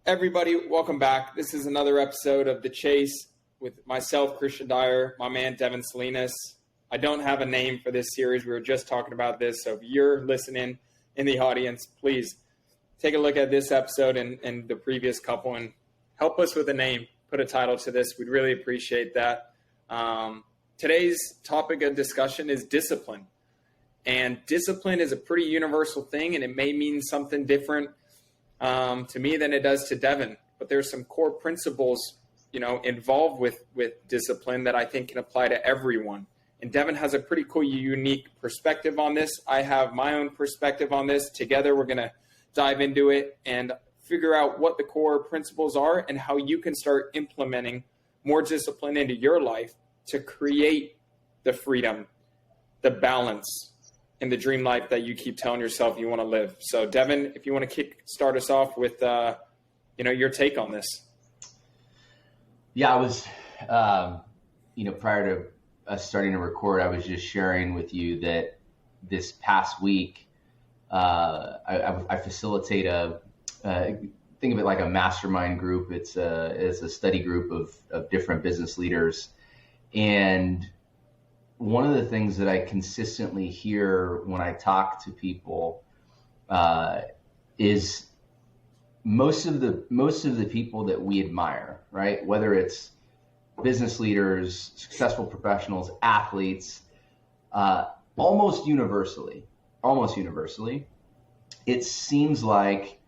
Everybody, welcome back. This is another episode of The Chase with myself, Christian Dyer, my man, Devin Salinas. I don't have a name for this series. We were just talking about this. So if you're listening in the audience, please take a look at this episode and the previous couple and help us with a name, put a title to this. We'd really appreciate that. Today's topic of discussion is discipline. And discipline is a pretty universal thing, and it may mean something different to me than it does to Devin. But there's some core principles, involved with discipline that I think can apply to everyone. And Devin has a pretty cool, unique perspective on this. I have my own perspective on this. Together, we're going to dive into it and figure out what the core principles are and how you can start implementing more discipline into your life to create the freedom, the balance, and the dream life that you keep telling yourself you want to live. So, Devin, if you want to start us off with, your take on this. Yeah, I was, prior to us starting to record, I was just sharing with you that this past week, I facilitate think of it like a mastermind group. It's a study group of different business leaders. And one of the things that I consistently hear when I talk to people is most of the people that we admire, right? Whether it's business leaders, successful professionals, athletes, almost universally, it seems like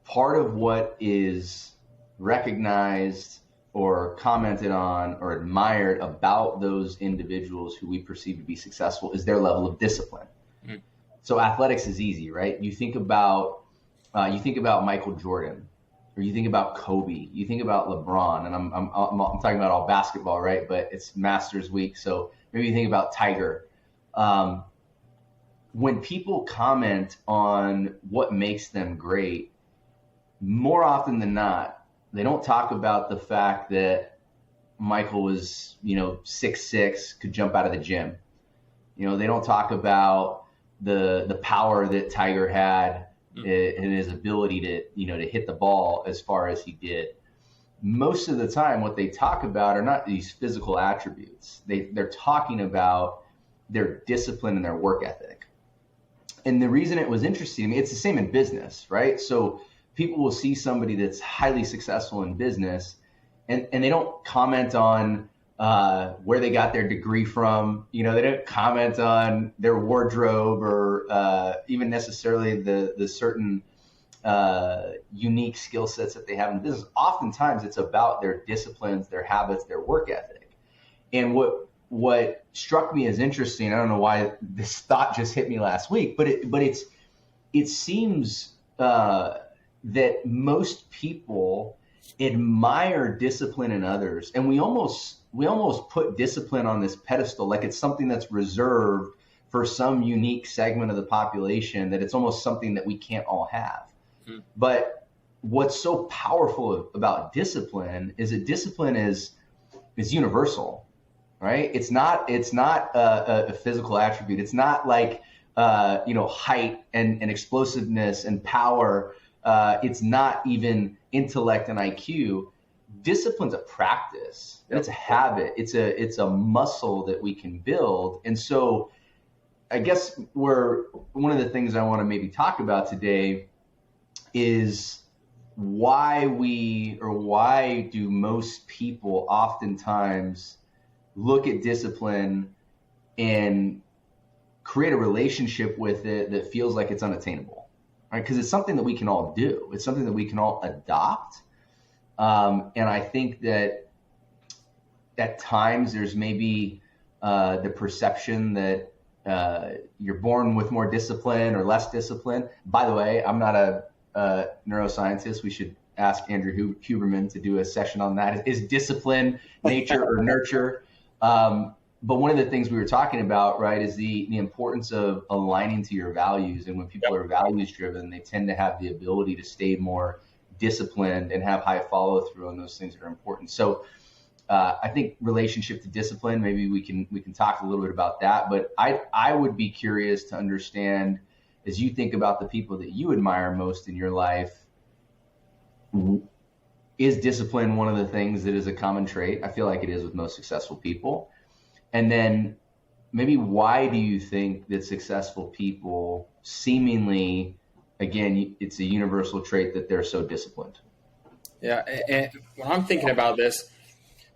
part of what is recognized or commented on or admired about those individuals who we perceive to be successful is their level of discipline. Mm-hmm. So athletics is easy, right? You think about Michael Jordan, or you think about Kobe, you think about LeBron, and I'm talking about all basketball, right? But it's Masters week, so maybe you think about Tiger. When people comment on what makes them great, more often than not, they don't talk about the fact that Michael was, 6'6", could jump out of the gym. They don't talk about the power that Tiger had and his ability to hit the ball as far as he did. Most of the time, what they talk about are not these physical attributes. They're talking about their discipline and their work ethic. And the reason it was interesting, it's the same in business, right? So people will see somebody that's highly successful in business and they don't comment on where they got their degree from. They don't comment on their wardrobe or even necessarily the certain unique skill sets that they have in business. Oftentimes it's about their disciplines, their habits, their work ethic. And what struck me as interesting, I don't know why this thought just hit me last week, but it seems that most people admire discipline in others, and we almost put discipline on this pedestal like it's something that's reserved for some unique segment of the population, that it's almost something that we can't all have. Mm-hmm. But what's so powerful about discipline is that discipline is universal, right? It's not a physical attribute. It's not like height and explosiveness and power. It's not even intellect and IQ. Discipline's a practice. Yep. It's a habit. It's a muscle that we can build. And so I guess one of the things I want to maybe talk about today is why do most people oftentimes look at discipline and create a relationship with it that feels like it's unattainable, right? Because it's something that we can all do. It's something that we can all adopt. And I think that at times there's maybe the perception that you're born with more discipline or less discipline. By the way, I'm not a neuroscientist. We should ask Andrew Huberman to do a session on that. Is discipline nature or nurture? But one of the things we were talking about, right, is the importance of aligning to your values. And when people are values driven, they tend to have the ability to stay more disciplined and have high follow through on those things that are important. So I think relationship to discipline, maybe we can talk a little bit about that. But I would be curious to understand, as you think about the people that you admire most in your life, is discipline one of the things that is a common trait? I feel like it is with most successful people. And then maybe why do you think that successful people seemingly, again, it's a universal trait that they're so disciplined? Yeah, and when I'm thinking about this,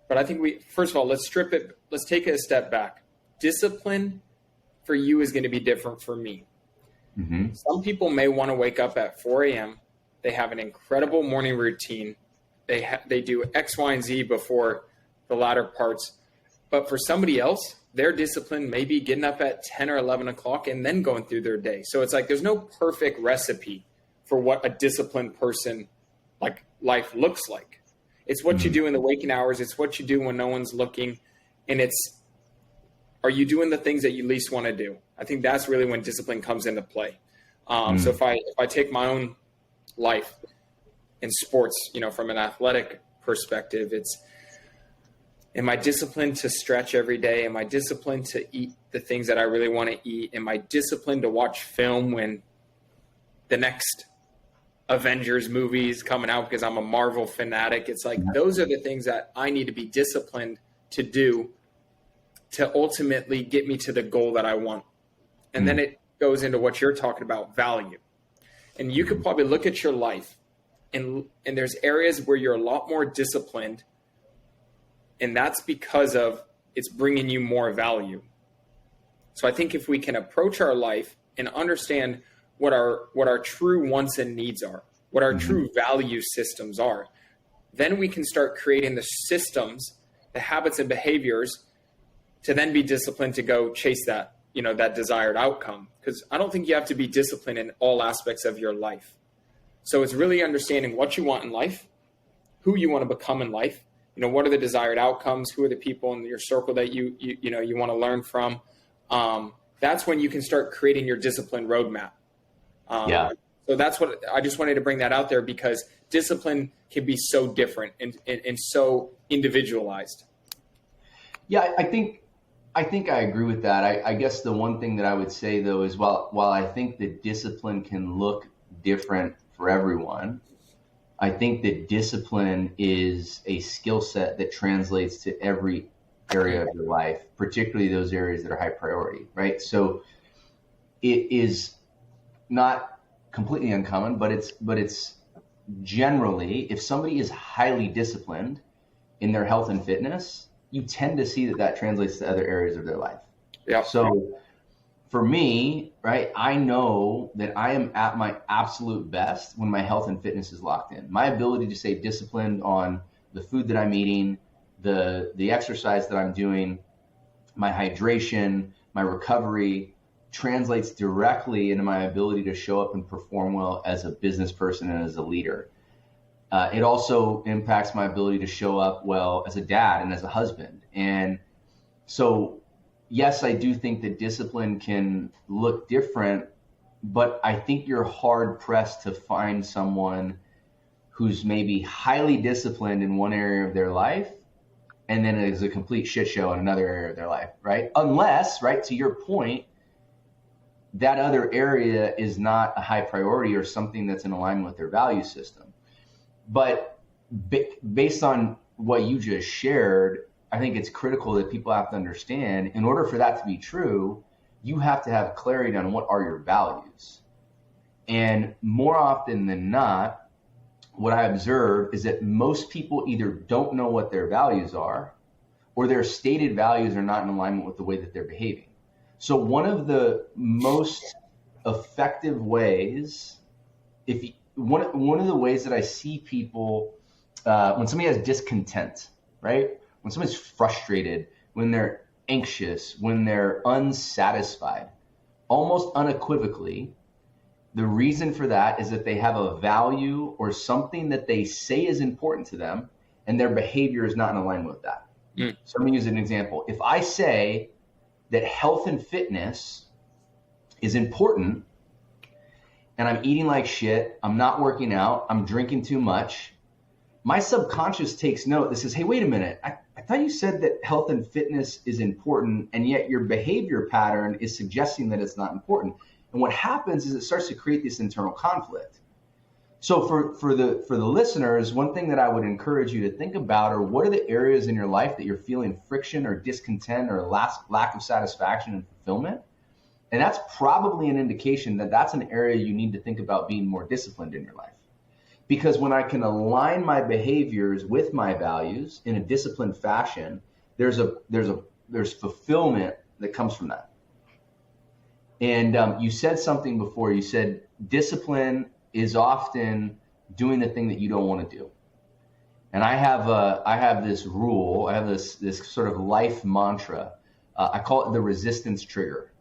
but I think first of all, let's take it a step back. Discipline for you is going to be different for me. Mm-hmm. Some people may want to wake up at 4 a.m. They have an incredible morning routine. They do X, Y, and Z before the latter parts. But for somebody else, their discipline may be getting up at 10 or 11 o'clock and then going through their day. So it's like there's no perfect recipe for what a disciplined person like life looks like. It's what you do in the waking hours. It's what you do when no one's looking. And are you doing the things that you least want to do? I think that's really when discipline comes into play. So if I take my own life in sports, from an athletic perspective, am I disciplined to stretch every day? Am I disciplined to eat the things that I really want to eat? Am I disciplined to watch film when the next Avengers movie is coming out because I'm a Marvel fanatic? It's like those are the things that I need to be disciplined to do to ultimately get me to the goal that I want. And then it goes into what you're talking about, value. And you could probably look at your life and there's areas where you're a lot more disciplined, and that's because of it's bringing you more value. So I think if we can approach our life and understand what our true wants and needs are, what our true value systems are, then we can start creating the systems, the habits and behaviors to then be disciplined to go chase that, that desired outcome. Because I don't think you have to be disciplined in all aspects of your life. So it's really understanding what you want in life, who you want to become in life, what are the desired outcomes, who are the people in your circle that you want to learn from. That's when you can start creating your discipline roadmap. So that's what I just wanted to bring that out there, because discipline can be so different and so individualized. Yeah, I think I agree with that. I guess the one thing that I would say, though, is while I think that discipline can look different for everyone, I think that discipline is a skill set that translates to every area of your life, particularly those areas that are high priority, right? So it is not completely uncommon, but it's generally, if somebody is highly disciplined in their health and fitness, you tend to see that translates to other areas of their life. Yeah. So for me, right, I know that I am at my absolute best when my health and fitness is locked in. My ability to stay disciplined on the food that I'm eating, the exercise that I'm doing, my hydration, my recovery translates directly into my ability to show up and perform well as a business person and as a leader. It also impacts my ability to show up well as a dad and as a husband. And so, yes, I do think that discipline can look different, but I think you're hard pressed to find someone who's maybe highly disciplined in one area of their life and then is a complete shit show in another area of their life, right? Unless, right, to your point, that other area is not a high priority or something that's in alignment with their value system. But based on what you just shared, I think it's critical that people have to understand, in order for that to be true, you have to have clarity on what are your values. And more often than not, what I observe is that most people either don't know what their values are, or their stated values are not in alignment with the way that they're behaving. So one of the most effective ways, one of the ways that I see people, when somebody has discontent, right? When somebody's frustrated, when they're anxious, when they're unsatisfied, almost unequivocally, the reason for that is that they have a value or something that they say is important to them, and their behavior is not in alignment with that. So I'm going to use an example. If I say that health and fitness is important, and I'm eating like shit, I'm not working out, I'm drinking too much, my subconscious takes note that says, hey, wait a minute, I thought you said that health and fitness is important, and yet your behavior pattern is suggesting that it's not important. And what happens is it starts to create this internal conflict. So for the listeners, one thing that I would encourage you to think about are what are the areas in your life that you're feeling friction or discontent or lack of satisfaction and fulfillment? And that's probably an indication that that's an area you need to think about being more disciplined in your life. Because when I can align my behaviors with my values in a disciplined fashion, there's fulfillment that comes from that. And you said something before. You said discipline is often doing the thing that you don't want to do. And I have this rule. I have this sort of life mantra. I call it the resistance trigger.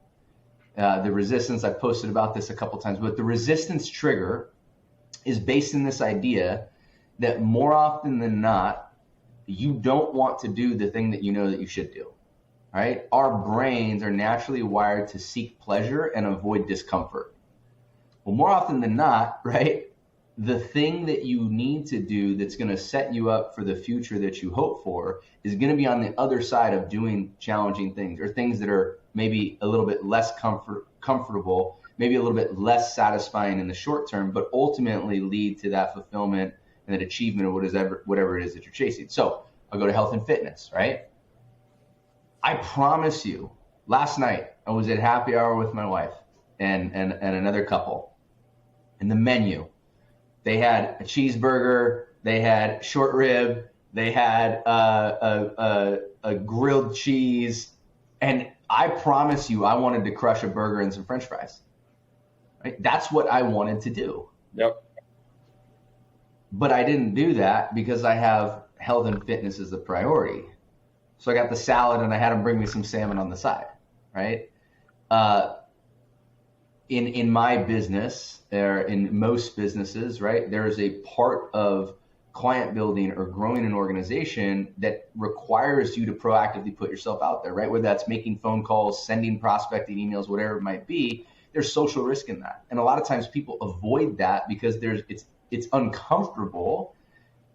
The resistance, I've posted about this a couple times, but the resistance trigger is based in this idea that more often than not, you don't want to do the thing that you know that you should do, right? Our brains are naturally wired to seek pleasure and avoid discomfort. Well, more often than not, right, the thing that you need to do that's going to set you up for the future that you hope for is going to be on the other side of doing challenging things or things that are maybe a little bit less comfortable, maybe a little bit less satisfying in the short term, but ultimately lead to that fulfillment and that achievement of whatever it is that you're chasing. So I'll go to health and fitness, right? I promise you, last night I was at happy hour with my wife and another couple. And the menu, they had a cheeseburger, they had short rib, they had a grilled cheese, and I promise you, I wanted to crush a burger and some French fries. Right? That's what I wanted to do. Yep. But I didn't do that because I have health and fitness as the priority. So I got the salad and I had them bring me some salmon on the side, right? In my business, or in most businesses, right, there is a part of client building or growing an organization that requires you to proactively put yourself out there, right? Whether that's making phone calls, sending prospecting emails, whatever it might be, there's social risk in that. And a lot of times people avoid that because it's uncomfortable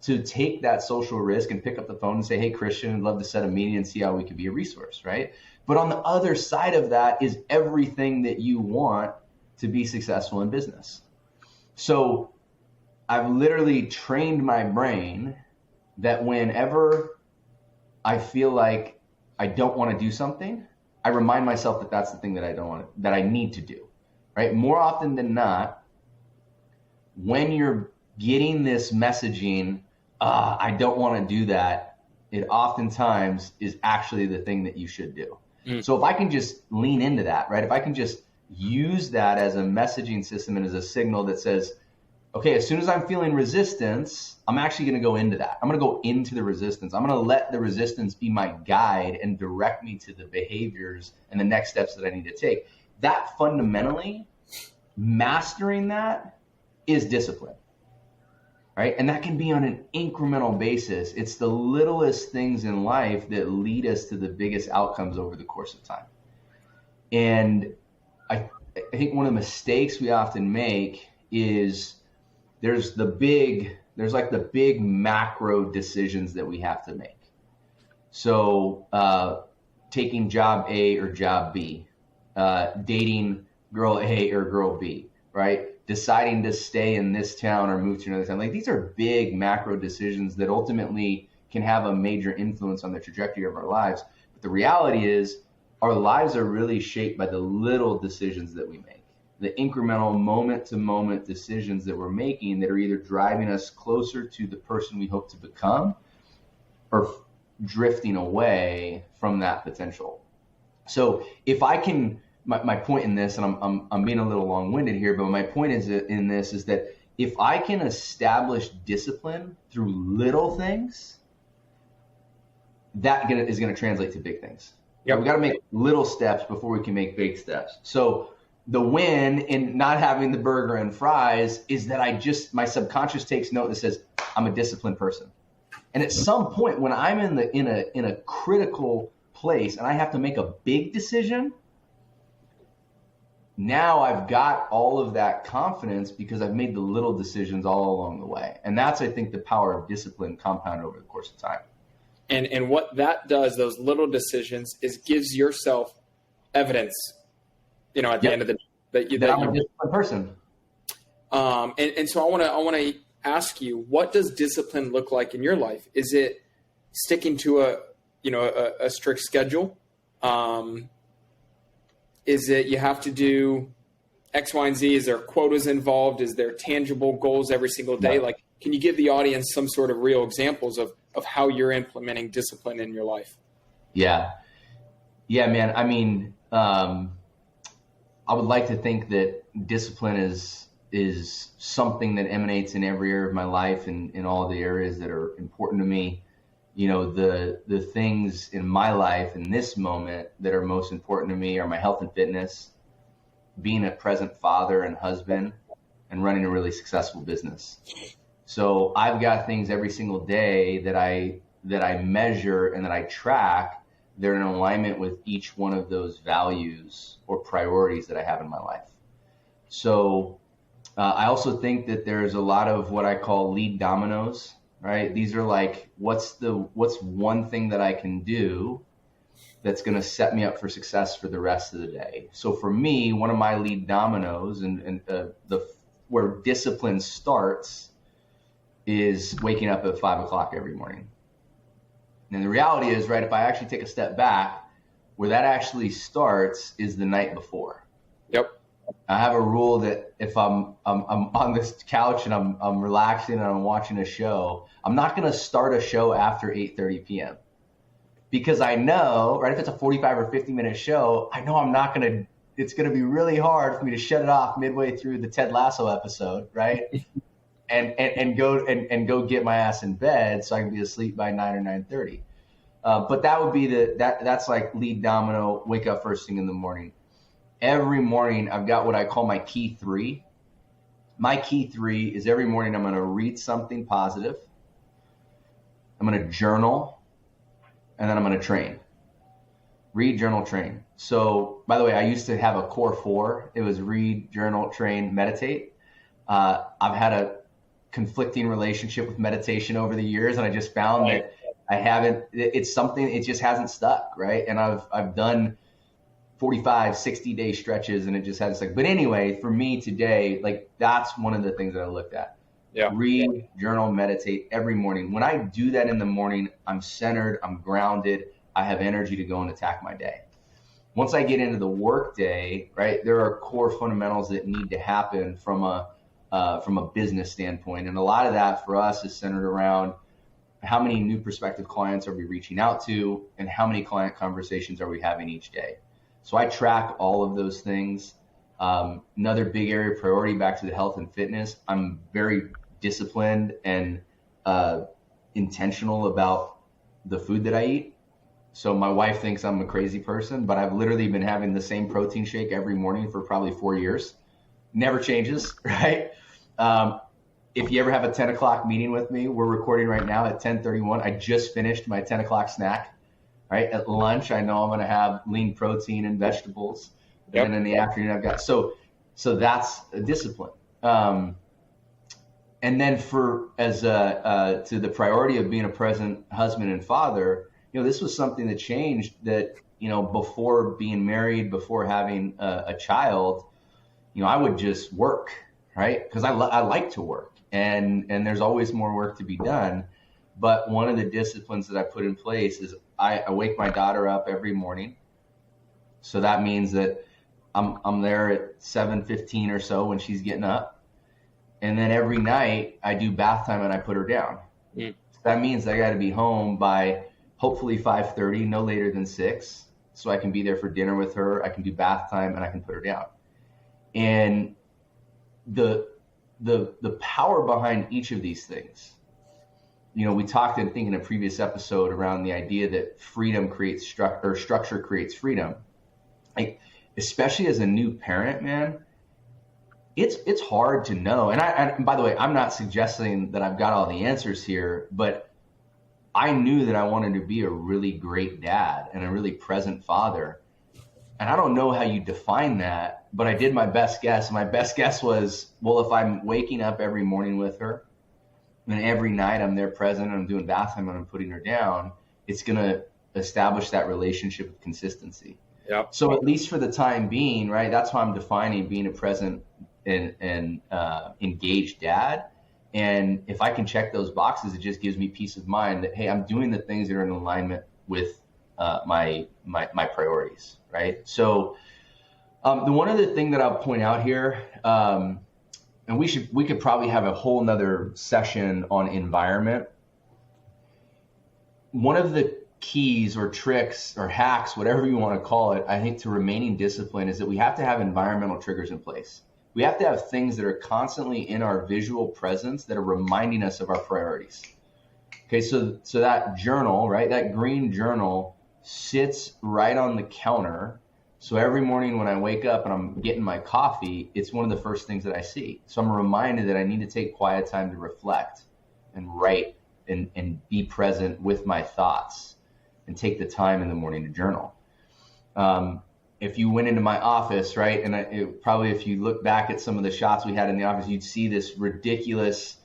to take that social risk and pick up the phone and say, hey, Christian, I'd love to set a meeting and see how we could be a resource, right? But on the other side of that is everything that you want to be successful in business. So I've literally trained my brain that whenever I feel like I don't want to do something, I remind myself that that's the thing that I need to do, right? More often than not, when you're getting this messaging, I don't want to do that, it oftentimes is actually the thing that you should do. So if I can just lean into that, right? If I can just use that as a messaging system and as a signal that says, okay, as soon as I'm feeling resistance, I'm actually going to go into that. I'm going to go into the resistance. I'm going to let the resistance be my guide and direct me to the behaviors and the next steps that I need to take. That fundamentally, mastering that is discipline, right? And that can be on an incremental basis. It's the littlest things in life that lead us to the biggest outcomes over the course of time. And I think one of the mistakes we often make is there's the big macro decisions that we have to make. So taking job A or job B, dating girl A or girl B, right? Deciding to stay in this town or move to another town. Like, these are big macro decisions that ultimately can have a major influence on the trajectory of our lives. But the reality is our lives are really shaped by the little decisions that we make, the incremental moment-to-moment decisions that we're making that are either driving us closer to the person we hope to become or drifting away from that potential. So if I can, my point in this, and I'm being a little long-winded here, but my point is that if I can establish discipline through little things, that is going to translate to big things. Yep. We got to make little steps before we can make big steps. So the win in not having the burger and fries is that my subconscious takes note and says, I'm a disciplined person. And at some point when I'm in a critical place and I have to make a big decision, now I've got all of that confidence because I've made the little decisions all along the way. And that's, I think, the power of discipline compounded over the course of time. And what that does, those little decisions, is gives yourself evidence, at the end of the day. That I'm a disciplined person. And so I want to ask you, what does discipline look like in your life? Is it sticking to a strict schedule? Is it you have to do X, Y, and Z? Is there quotas involved? Is there tangible goals every single day? Yeah. Like, can you give the audience some sort of real examples of how you're implementing discipline in your life? Yeah, man. I mean, I would like to think that discipline is something that emanates in every area of my life and in all the areas that are important to me. You know, the things in my life in this moment that are most important to me are my health and fitness, being a present father and husband, and running a really successful business. So I've got things every single day that I measure and that I track. They're in alignment with each one of those values or priorities that I have in my life. So I also think that there's a lot of what I call lead dominoes, right? These are like, what's one thing that I can do that's going to set me up for success for the rest of the day. So for me, one of my lead dominoes and where discipline starts is waking up at 5 o'clock every morning. And the reality is, right, if I actually take a step back, where that actually starts is the night before. Yep. I have a rule that if I'm on this couch and I'm relaxing and I'm watching a show, I'm not going to start a show after 8:30 p.m. because I know, right, if it's a 45 or 50-minute show, I know it's going to be really hard for me to shut it off midway through the Ted Lasso episode, right? and go get my ass in bed so I can be asleep by 9 or 9:30. But that would be that's like lead domino, wake up first thing in the morning. Every morning I've got what I call my key three. My key three is every morning I'm going to read something positive. I'm going to journal, and then I'm going to train. Read, journal, train. So, by the way, I used to have a core 4. It was read, journal, train, meditate. I've had a conflicting relationship with meditation over the years, and I just found that it just hasn't stuck, right? And I've done 45, 60-day stretches, and it just hasn't stuck. But anyway, for me today, like, that's one of the things that I looked at. Yeah. Read, journal, meditate every morning. When I do that in the morning, I'm centered, I'm grounded, I have energy to go and attack my day. Once I get into the work day, right, there are core fundamentals that need to happen from a business standpoint. And a lot of that for us is centered around how many new prospective clients are we reaching out to and how many client conversations are we having each day. So I track all of those things. Another big area of priority, back to the health and fitness, I'm very disciplined and intentional about the food that I eat. So my wife thinks I'm a crazy person, but I've literally been having the same protein shake every morning for probably 4 years. Never changes, right? If you ever have a 10 o'clock meeting with me, we're recording right now at 10:31. I just finished my 10 o'clock snack, right? At lunch, I know I'm going to have lean protein and vegetables. Yep. And then in the afternoon, I've got, so that's a discipline. And then to the priority of being a present husband and father, this was something that changed that, before being married, before having a child, I would just work, right? Because I like to work and there's always more work to be done. But one of the disciplines that I put in place is I wake my daughter up every morning. So that means that I'm there at 7:15 or so when she's getting up. And then every night I do bath time and I put her down. Mm. So that means I got to be home by hopefully 5:30, no later than 6. So I can be there for dinner with her. I can do bath time and I can put her down. And the power behind each of these things, we talked, I think, in a previous episode around the idea that freedom creates structure creates freedom. Like, especially as a new parent, man, it's hard to know. And by the way, I'm not suggesting that I've got all the answers here, but I knew that I wanted to be a really great dad and a really present father. And I don't know how you define that, but I did my best guess. My best guess was, well, if I'm waking up every morning with her and every night I'm there present and I'm doing bath time and I'm putting her down, it's going to establish that relationship of consistency. Yep. So at least for the time being, right, that's how I'm defining being a present and engaged dad. And if I can check those boxes, it just gives me peace of mind that, hey, I'm doing the things that are in alignment with my priorities, right? So the one other thing that I'll point out here, and we could probably have a whole nother session on environment. One of the keys or tricks or hacks, whatever you want to call it, I think, to remaining disciplined is that we have to have environmental triggers in place. We have to have things that are constantly in our visual presence that are reminding us of our priorities. Okay, so that journal, right, that green journal sits right on the counter. So every morning when I wake up and I'm getting my coffee, it's one of the first things that I see. So I'm reminded that I need to take quiet time to reflect and write and be present with my thoughts and take the time in the morning to journal. If you went into my office, right, and probably if you look back at some of the shots we had in the office, you'd see this ridiculous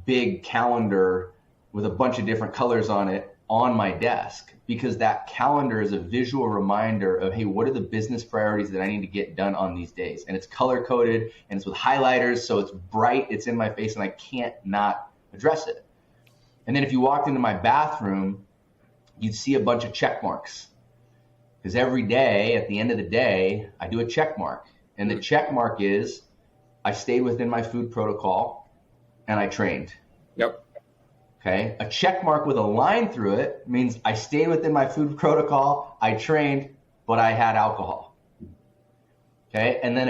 big calendar with a bunch of different colors on it on my desk, because that calendar is a visual reminder of, hey, what are the business priorities that I need to get done on these days? And it's color coded and it's with highlighters, so it's bright, it's in my face, and I can't not address it. And then if you walked into my bathroom, you'd see a bunch of check marks. Because every day, at the end of the day, I do a check mark. And the check mark is, I stayed within my food protocol and I trained. Yep. Okay. A check mark with a line through it means I stayed within my food protocol, I trained, but I had alcohol. Okay. And then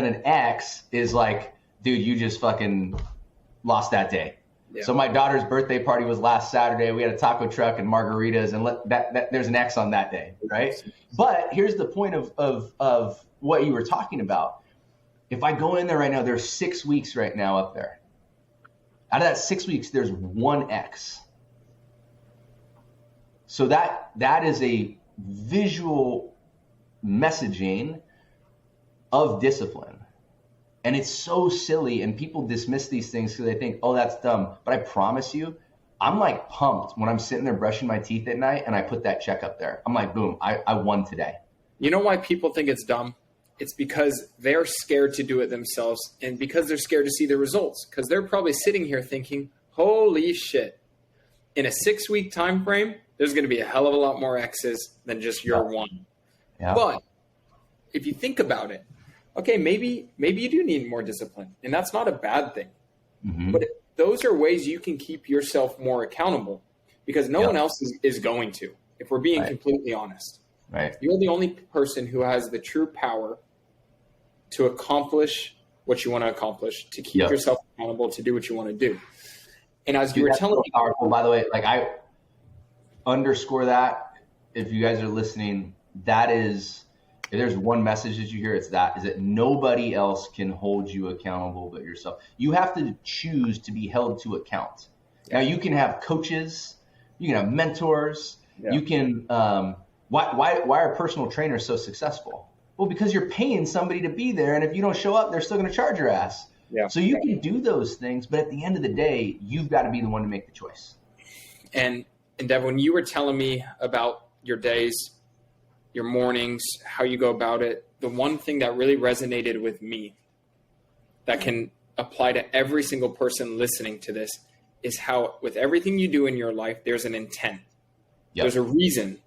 an X is like, dude, you just fucking lost that day. Yeah. So my daughter's birthday party was last Saturday. We had a taco truck and margaritas, and there's an X on that day, right? But here's the point of what you were talking about. If I go in there right now, there's 6 weeks right now up there. Out of that 6 weeks, there's one X. So that is a visual messaging of discipline. And it's so silly, and people dismiss these things because they think, oh, that's dumb. But I promise you, I'm like pumped when I'm sitting there brushing my teeth at night and I put that check up there. I'm like, boom, I won today. You know why people think it's dumb? It's because they're scared to do it themselves, and because they're scared to see the results, because they're probably sitting here thinking, holy shit, in a 6-week time frame, there's going to be a hell of a lot more X's than just your one. Yeah. But if you think about it, okay, maybe you do need more discipline, and that's not a bad thing. Mm-hmm. But those are ways you can keep yourself more accountable, because no one else is going to, if we're being completely honest. Right. You're the only person who has the true power to accomplish what you want to accomplish, to keep yourself accountable, to do what you want to do. And as you were telling me, powerful, by the way, like I underscore that. If you guys are listening, that is, if there's one message that you hear, is that nobody else can hold you accountable but yourself. You have to choose to be held to account. Now you can have coaches, you can have mentors, you can, why are personal trainers so successful? Well, because you're paying somebody to be there, and if you don't show up, they're still going to charge your ass. Yeah. So you can do those things, but at the end of the day, you've got to be the one to make the choice. And Dev, when you were telling me about your days, your mornings, how you go about it, the one thing that really resonated with me that can apply to every single person listening to this is how with everything you do in your life, there's an intent. Yep. There's a reason.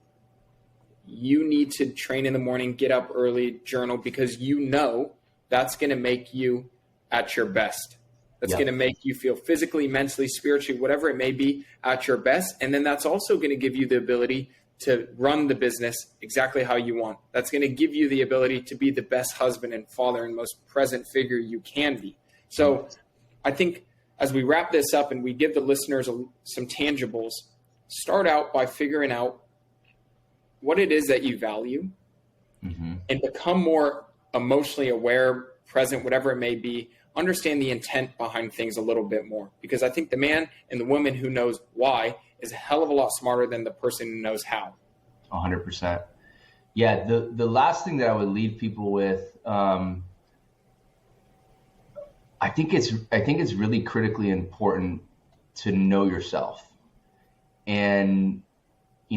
You need to train in the morning, get up early, journal, because you know that's going to make you at your best. That's going to make you feel physically, mentally, spiritually, whatever it may be, at your best. And then that's also going to give you the ability to run the business exactly how you want. That's going to give you the ability to be the best husband and father and most present figure you can be. So I think as we wrap this up and we give the listeners some tangibles, start out by figuring out what it is that you value, and become more emotionally aware, present, whatever it may be. Understand the intent behind things a little bit more, because I think the man and the woman who knows why is a hell of a lot smarter than the person who knows how. 100%. Yeah. The last thing that I would leave people with, I think it's really critically important to know yourself. And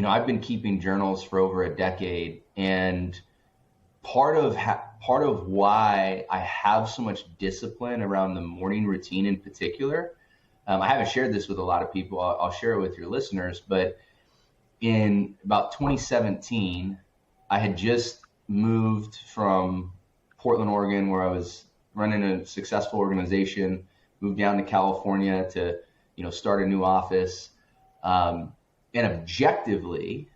I've been keeping journals for over a decade, and part of part of why I have so much discipline around the morning routine in particular. I haven't shared this with a lot of people. I'll share it with your listeners, but in about 2017, I had just moved from Portland, Oregon, where I was running a successful organization, moved down to California to, start a new office. And objectively,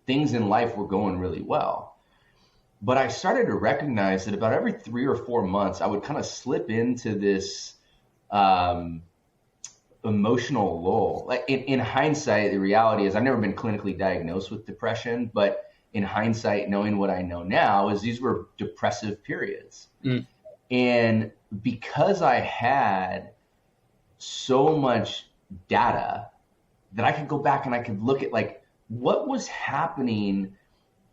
things in life were going really well. But I started to recognize that about every 3 or 4 months, I would kind of slip into this emotional lull. Like in hindsight, the reality is I've never been clinically diagnosed with depression, but in hindsight, knowing what I know now, is these were depressive periods. And because I had so much data that I could go back and I could look at like what was happening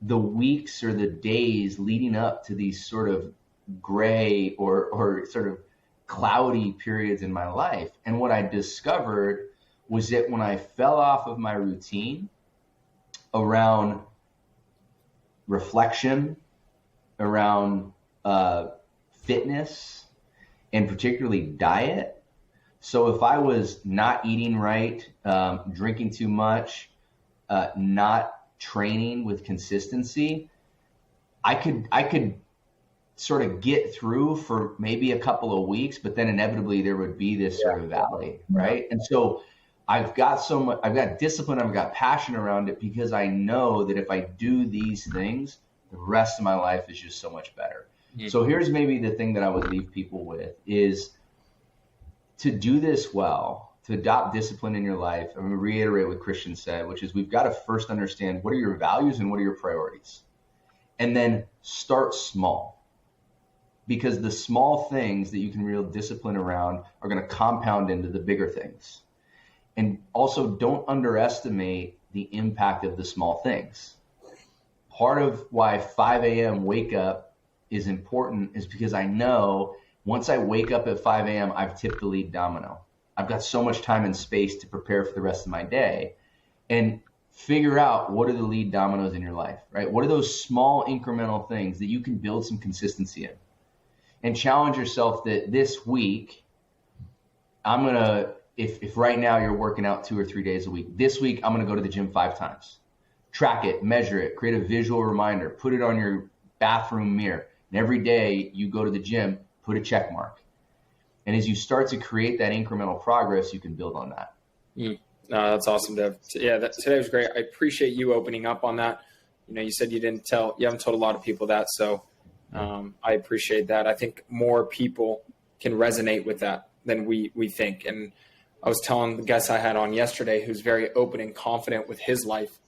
the weeks or the days leading up to these sort of gray or sort of cloudy periods in my life. And what I discovered was that when I fell off of my routine around reflection, around fitness, and particularly diet. So if I was not eating right, drinking too much, not training with consistency, I could sort of get through for maybe a couple of weeks, but then inevitably there would be this sort of valley, right? And so I've got discipline, I've got passion around it because I know that if I do these things, the rest of my life is just so much better. So here's maybe the thing that I would leave people with is to do this well, to adopt discipline in your life. I'm going to reiterate what Christian said, which is we've got to first understand what are your values and what are your priorities, and then start small, because the small things that you can real discipline around are going to compound into the bigger things. And also don't underestimate the impact of the small things. Part of why 5 a.m. wake up is important is because I know once I wake up at 5 a.m., I've tipped the lead domino. I've got so much time and space to prepare for the rest of my day and figure out what are the lead dominoes in your life, right? What are those small incremental things that you can build some consistency in? And challenge yourself that this week, I'm going to, if right now you're working out 2 or 3 days a week, this week I'm going to go to the gym 5 times. Track it, measure it, create a visual reminder, put it on your bathroom mirror. And every day you go to the gym, put a check mark. And as you start to create that incremental progress, you can build on that. No, that's awesome, Dev. Yeah, today was great. I appreciate you opening up on that. You said you haven't told a lot of people that. So I appreciate that. I think more people can resonate with that than we think. And I was telling the guest I had on yesterday, who's very open and confident with his life,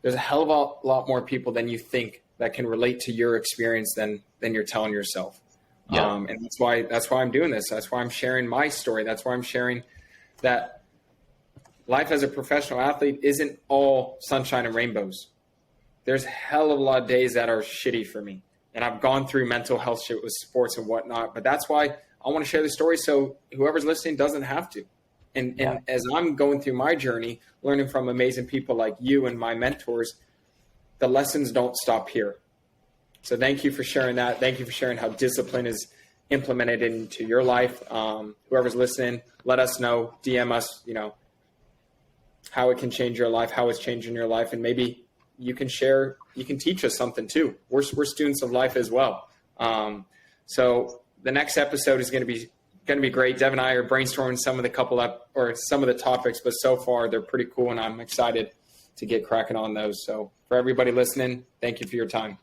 there's a hell of a lot more people than you think that can relate to your experience than you're telling yourself. Yeah. And that's why I'm doing this. That's why I'm sharing my story. That's why I'm sharing that life as a professional athlete isn't all sunshine and rainbows. There's a hell of a lot of days that are shitty for me. And I've gone through mental health shit with sports and whatnot. But that's why I want to share the story so whoever's listening doesn't have to. And as I'm going through my journey, learning from amazing people like you and my mentors, the lessons don't stop here. So thank you for sharing that. Thank you for sharing how discipline is implemented into your life. Whoever's listening, let us know, DM us, how it can change your life, how it's changing your life. And maybe you can teach us something too. We're students of life as well. So the next episode is going to be great. Devin and I are brainstorming some of the topics, but so far they're pretty cool and I'm excited to get cracking on those. So for everybody listening, thank you for your time.